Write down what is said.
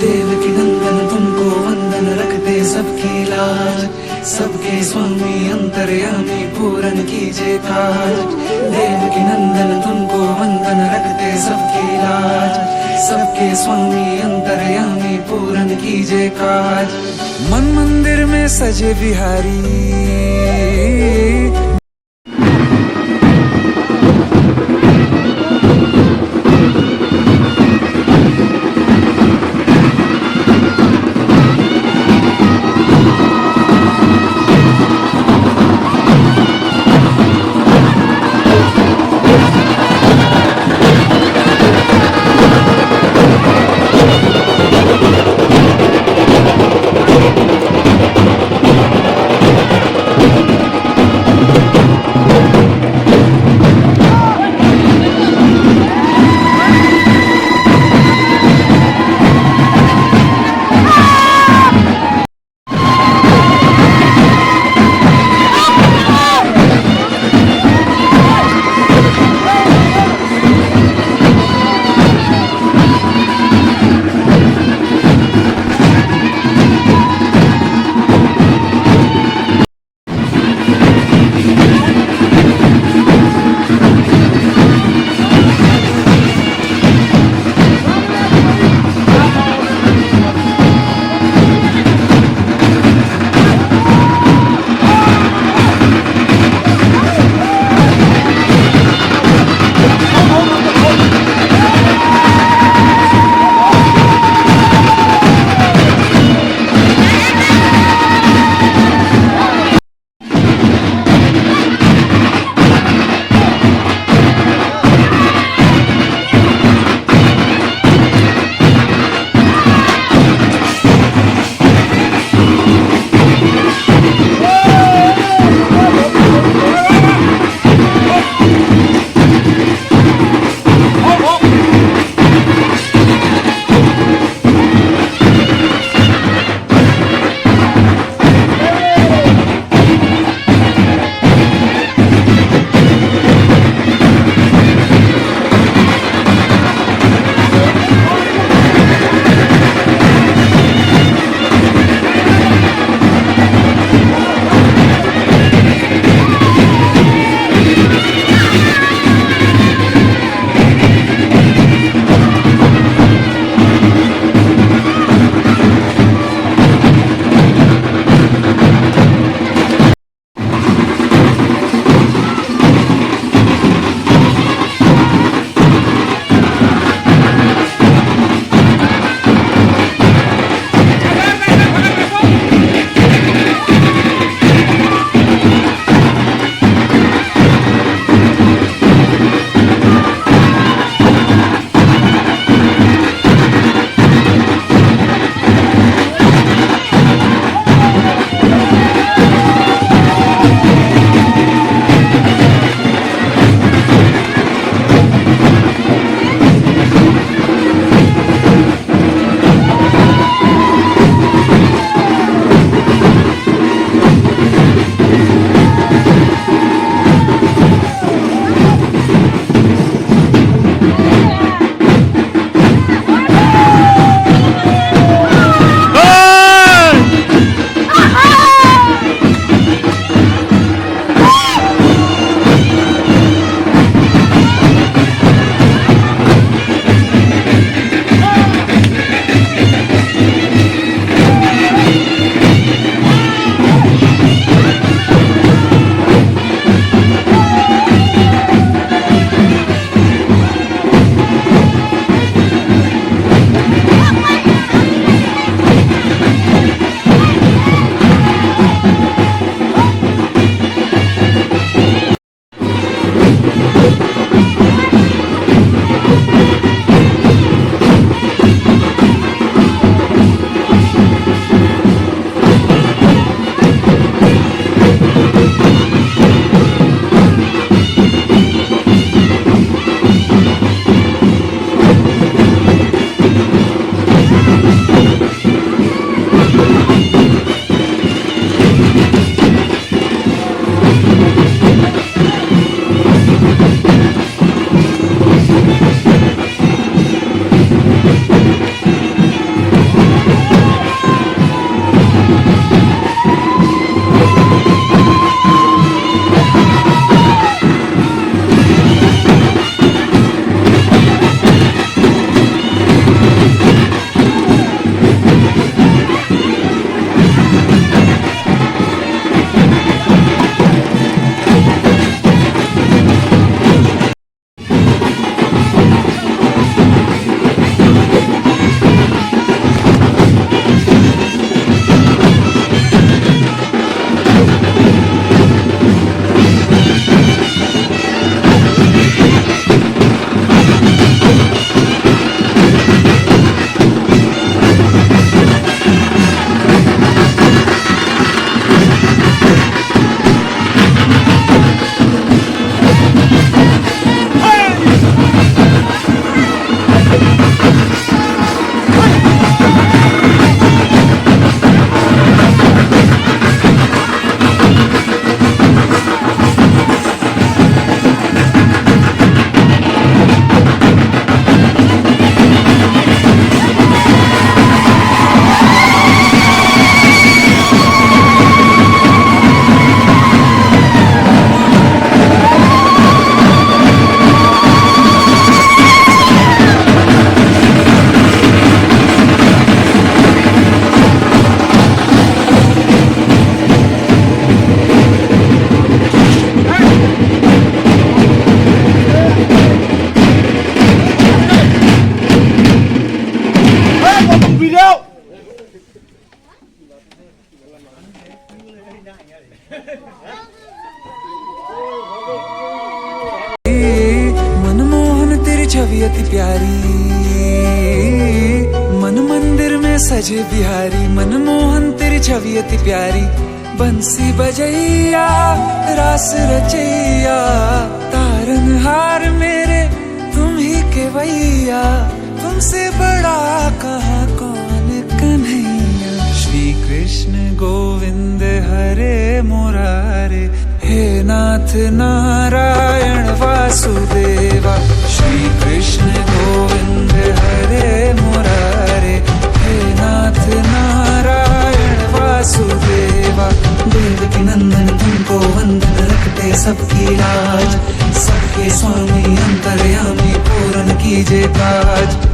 देवकी नंदन तुमको वंदन रखते सबकी लाज, सबके स्वामी अंतर्यामी पूरन कीजिए काज। देवकी नंदन तुमको वंदन रखते सबकी लाज, सबके स्वामी अंतर्यामी पूरन कीजिए काज। मन मंदिर में सजे बिहारी, छवि अति प्यारी, मन मंदिर में सजे बिहारी, मनमोहन तेरी छवि अति प्यारी। बंसी बजैया रास रचैया, तारनहार मेरे तुम ही के वैया, तुमसे बड़ा कहाँ कौन कन्हैया। श्री कृष्ण गोविंद हरे मुरारे, हे नाथ नारायण वासुदेवा। श्री कृष्ण गोविंद हरे मुरारे, हे नाथ नारायण वासुदेवा। देवकी नंदन तुमको वंदन, रखते सबकी लाज, सबके स्वामी अंतर्यामी पूर्ण कीजिए काज।